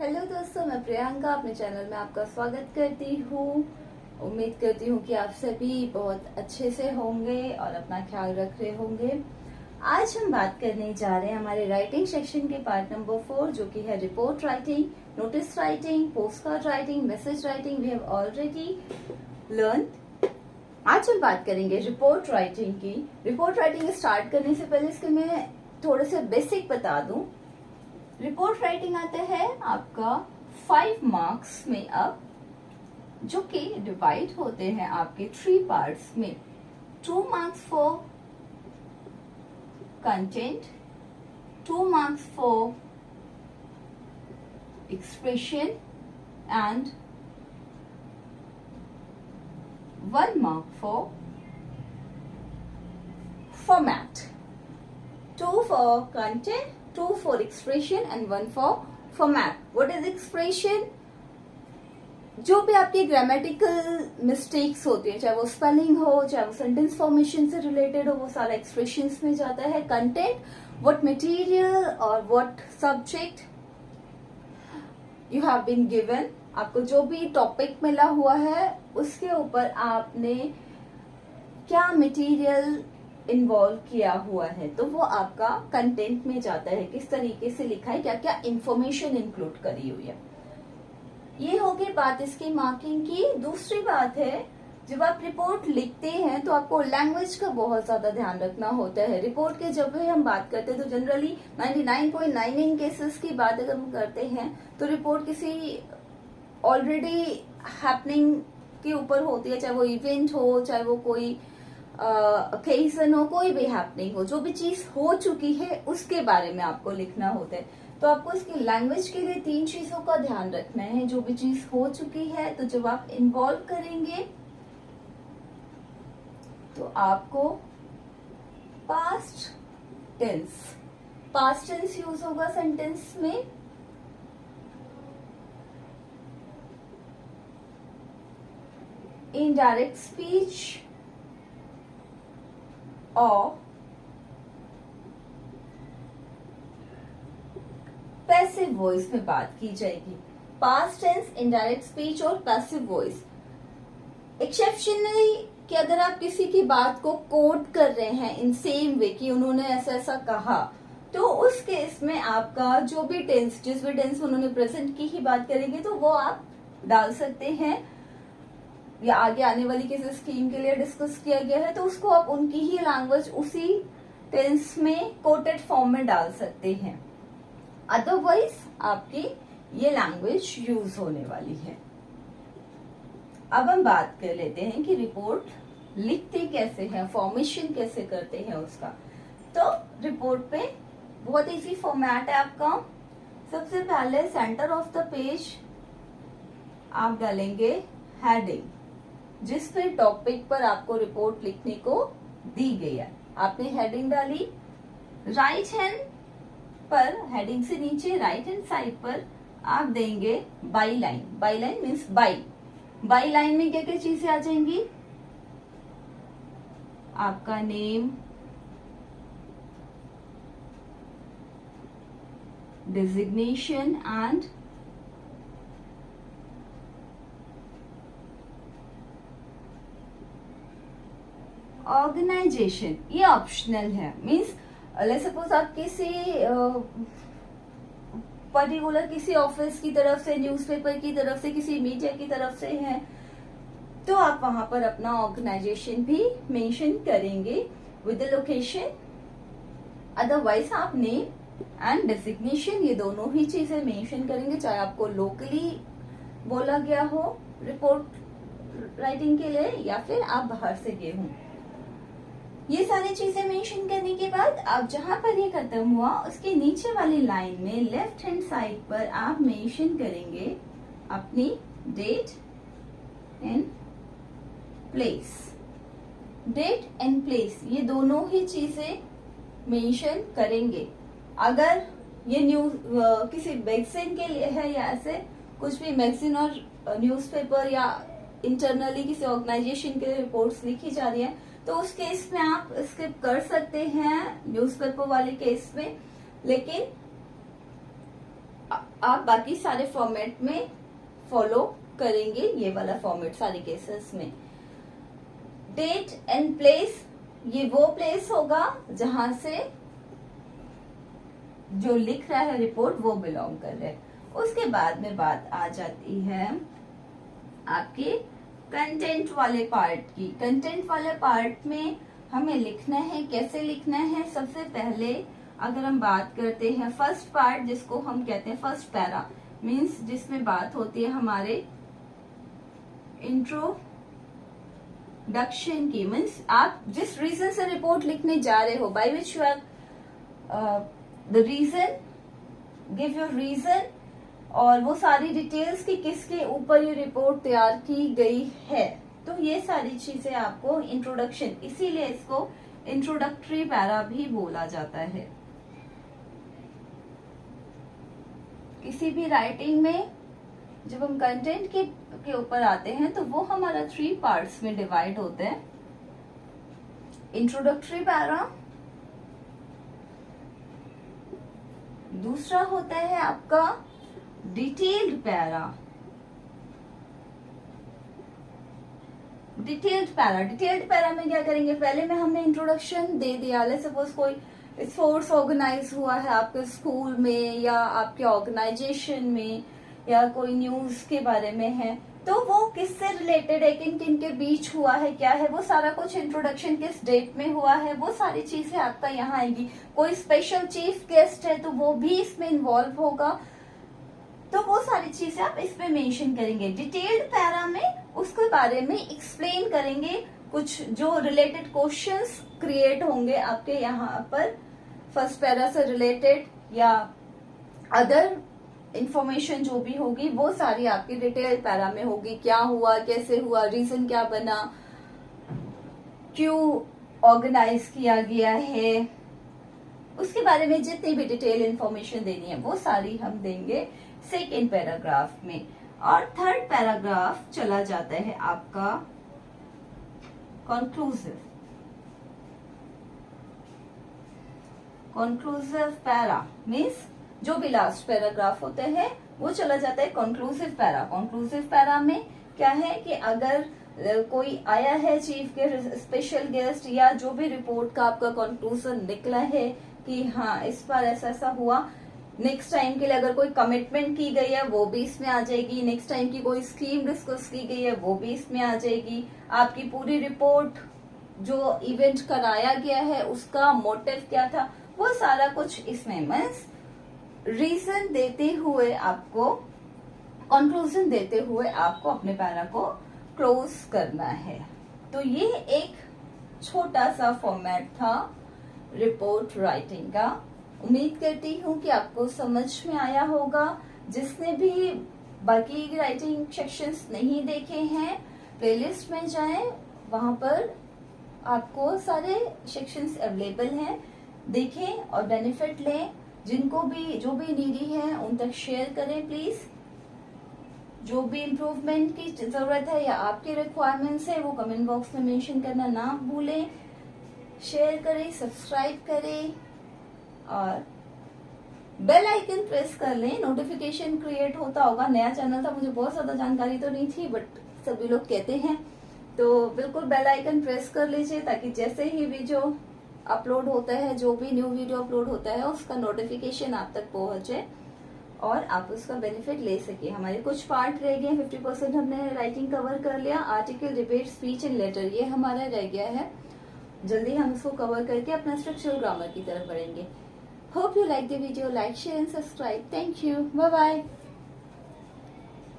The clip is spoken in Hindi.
हेलो दोस्तों, मैं प्रियंका अपने चैनल में आपका स्वागत करती हूँ। उम्मीद करती हूँ कि आप सभी बहुत अच्छे से होंगे और अपना ख्याल रख रहे होंगे। आज हम बात करने जा रहे हैं हमारे राइटिंग सेक्शन के पार्ट नंबर 4, जो कि है report writing, notice writing, postcard writing, message writing. We have already learn. आज हम बात करेंगे रिपोर्ट राइटिंग की। रिपोर्ट राइटिंग स्टार्ट करने से पहले इसके मैं थोड़े से बेसिक बता दूं। रिपोर्ट राइटिंग आता है आपका 5 मार्क्स में अब, जो कि डिवाइड होते हैं आपके 3 पार्ट्स में। 2 marks for content, 2 marks for expression and 1 mark for format. 2 for content, 2 for expression and 1 for format. What is expression? जो भी आपकी ग्रामेटिकल मिस्टेक्स होती है, चाहे वो स्पेलिंग हो, चाहे वो सेंटेंस फॉर्मेशन से रिलेटेड हो, वो सारा एक्सप्रेशंस में जाता है। कंटेंट, व्हाट मटेरियल और what subject you have been given. आपको जो भी टॉपिक मिला हुआ है उसके ऊपर आपने क्या मटेरियल इन्वॉल्व किया हुआ है, तो वो आपका कंटेंट में जाता है। किस तरीके से लिखा है, क्या क्या इंफॉर्मेशन इंक्लूड करी हुई है। ये होगी बात इसकी मार्किंग की। दूसरी बात है, जब आप रिपोर्ट लिखते हैं तो आपको लैंग्वेज का बहुत ज्यादा ध्यान रखना होता है। रिपोर्ट के जब भी हम बात करते हैं तो जनरली 99.99 केसेस की बात अगर हम करते हैं तो रिपोर्ट किसी ऑलरेडी हैपनिंग के ऊपर होती है, चाहे वो इवेंट हो, चाहे वो कोई ओकेजन हो, कोई भी हैपनिंग हो, जो भी चीज हो चुकी है उसके बारे में आपको लिखना होता है। तो आपको इसकी लैंग्वेज के लिए 3 चीजों का ध्यान रखना है। जो भी चीज हो चुकी है, तो जब आप इन्वॉल्व करेंगे तो आपको पास्ट टेंस यूज होगा सेंटेंस में। इनडायरेक्ट स्पीच और पैसिव वॉइस में बात की जाएगी। पास्ट टेंस, इनडायरेक्ट स्पीच और पैसिव वॉइस। एक्सेप्शनली कि अगर आप किसी की बात को कोट कर रहे हैं इन सेम वे कि उन्होंने ऐसा ऐसा कहा, तो उस केस में आपका जो भी टेंस, जिस भी टेंस उन्होंने प्रेजेंट की ही बात करेंगे, तो वो आप डाल सकते हैं। या आगे आने वाली किसी स्कीम के लिए डिस्कस किया गया है तो उसको आप उनकी ही लैंग्वेज उसी टेंस में कोटेड फॉर्म में डाल सकते हैं। अदरवाइज आपकी ये लैंग्वेज यूज होने वाली है। अब हम बात कर लेते हैं कि रिपोर्ट लिखते कैसे हैं, फॉर्मेशन कैसे करते हैं उसका। तो रिपोर्ट पे बहुत इजी फॉर्मेट है आपका। सबसे पहले सेंटर ऑफ द पेज आप डालेंगे हेडिंग, जिस पे टॉपिक पर आपको रिपोर्ट लिखने को दी गई है। आपने हेडिंग डाली। राइट हैंड पर, हेडिंग से नीचे राइट हैंड साइड पर आप देंगे by line. By line means by line में क्या क्या चीजें आ जाएंगी? आपका नेम, डिजिग्नेशन एंड ऑर्गेनाइजेशन। ये ऑप्शनल है। मीन्स लेट्स सपोज आप किसी पर्टिकुलर किसी ऑफिस की तरफ से, न्यूज़पेपर की तरफ से, किसी मीडिया की तरफ से हैं, तो आप वहां पर अपना ऑर्गेनाइजेशन भी मेंशन करेंगे विद द लोकेशन। अदरवाइज आप नेम एंड डेजिग्नेशन ये दोनों ही चीजें मेंशन करेंगे, चाहे आपको लोकली बोला गया हो रिपोर्ट राइटिंग के लिए या फिर आप बाहर से गए हों। ये सारी चीजें मेंशन करने के बाद आप जहां पर ये खत्म हुआ उसके नीचे वाली लाइन में लेफ्ट हैंड साइड पर आप मेंशन करेंगे अपनी date and place. Date and place ये दोनों ही चीजें मेंशन करेंगे। अगर ये न्यूज किसी मैगजीन के लिए है या ऐसे कुछ भी मैगजीन और न्यूज़पेपर या इंटरनली किसी ऑर्गेनाइजेशन के लिए रिपोर्ट्स लिखी जा रही है, तो उस केस में आप स्किप कर सकते हैं न्यूज़पेपर वाले केस में। लेकिन आप बाकी सारे फॉर्मेट में फॉलो करेंगे, ये वाला फॉर्मेट सारे केसेस में। डेट एंड प्लेस, ये वो प्लेस होगा जहां से जो लिख रहा है रिपोर्ट वो बिलोंग कर रहे हैं। उसके बाद में बात आ जाती है आपके कंटेंट वाले पार्ट की। कंटेंट वाले पार्ट में हमें लिखना है, कैसे लिखना है। सबसे पहले अगर हम बात करते हैं फर्स्ट पार्ट, जिसको हम कहते हैं फर्स्ट पैरा, मीन्स जिसमें बात होती है हमारे इंट्रोडक्शन की। मीन्स आप जिस रीजन से रिपोर्ट लिखने जा रहे हो, by which you are the reason, give your reason, और वो सारी डिटेल्स की किसके ऊपर ये रिपोर्ट तैयार की गई है। तो ये सारी चीजें आपको इंट्रोडक्शन, इसीलिए इसको इंट्रोडक्टरी पैरा भी बोला जाता है। किसी भी राइटिंग में जब हम कंटेंट के ऊपर आते हैं तो वो हमारा 3 पार्ट्स में डिवाइड होते हैं। इंट्रोडक्टरी पैरा, दूसरा होता है आपका डिटेल्ड पैरा। डिटेल्ड पैरा में क्या करेंगे, पहले में हमने इंट्रोडक्शन दे दिया। लेट्स सपोज कोई स्पोर्ट्स ऑर्गेनाइज हुआ है आपके स्कूल में या आपके ऑर्गेनाइजेशन में, या कोई न्यूज के बारे में है, तो वो किससे रिलेटेड है, किन किन के बीच हुआ है, क्या है, वो सारा कुछ इंट्रोडक्शन किस डेट में हुआ है, वो सारी चीजें आपका यहाँ आएगी। कोई स्पेशल चीफ गेस्ट है तो वो भी इसमें इन्वॉल्व होगा, तो वो सारी चीजें आप इसमें मेंशन करेंगे। डिटेल्ड पैरा में उसके बारे में एक्सप्लेन करेंगे, कुछ जो रिलेटेड क्वेश्चंस क्रिएट होंगे आपके यहाँ पर फर्स्ट पैरा से रिलेटेड, या अदर इंफॉर्मेशन जो भी होगी वो सारी आपकी डिटेल पैरा में होगी। क्या हुआ, कैसे हुआ, रीजन क्या बना, क्यों ऑर्गेनाइज किया गया है, उसके बारे में जितनी भी डिटेल इंफॉर्मेशन देनी है वो सारी हम देंगे सेकेंड पैराग्राफ में। और थर्ड पैराग्राफ चला जाता है आपका कंक्लूसिव पैरा, मीन्स जो भी लास्ट पैराग्राफ होते हैं वो चला जाता है कंक्लूसिव पैरा। कंक्लूसिव पैरा में क्या है कि अगर कोई आया है चीफ गेस्ट, स्पेशल गेस्ट, या जो भी रिपोर्ट का आपका कंक्लूजन निकला है कि हाँ इस बार ऐसा ऐसा हुआ, नेक्स्ट टाइम के लिए अगर कोई कमिटमेंट की गई है वो भी इसमें आ जाएगी, नेक्स्ट टाइम की कोई स्कीम डिस्कस की गई है वो भी इसमें आ जाएगी, आपकी पूरी रिपोर्ट जो इवेंट कराया गया है उसका मोटिव क्या था, वो सारा कुछ इसमें। मीन्स रीजन देते हुए आपको, कंक्लूजन देते हुए आपको अपने पैरा को क्लोज करना है। तो ये एक छोटा सा फॉर्मेट था रिपोर्ट राइटिंग का। उम्मीद करती हूँ कि आपको समझ में आया होगा। जिसने भी बाकी राइटिंग सेक्शंस नहीं देखे हैं, प्लेलिस्ट में जाएं, वहां पर आपको सारे सेक्शंस अवेलेबल हैं, देखें और बेनिफिट लें। जिनको भी, जो भी नीडी है उन तक शेयर करें प्लीज। जो भी इम्प्रूवमेंट की जरूरत है या आपके रिक्वायरमेंट्स है वो कमेंट बॉक्स में मेंशन करना ना भूलें। शेयर करें, सब्सक्राइब करें और बेल आइकन प्रेस कर लें, नोटिफिकेशन क्रिएट होता होगा। नया चैनल था, मुझे बहुत ज्यादा जानकारी तो नहीं थी, बट सभी लोग कहते हैं, तो बिल्कुल बेल आइकन प्रेस कर लीजिए ताकि जैसे ही वीडियो अपलोड होता है, जो भी न्यू वीडियो अपलोड होता है उसका नोटिफिकेशन आप तक पहुंचे और आप उसका बेनिफिट ले सके। हमारे कुछ पार्ट रह गए, 50% हमने राइटिंग कवर कर लिया। Article, debate, speech and later ये हमारा रह गया है। जल्दी हम इसको कवर करके अपना स्ट्रक्चरल ग्रामर की तरफ बढ़ेंगे। Hope you like the video, like, share and subscribe. Thank you, bye bye.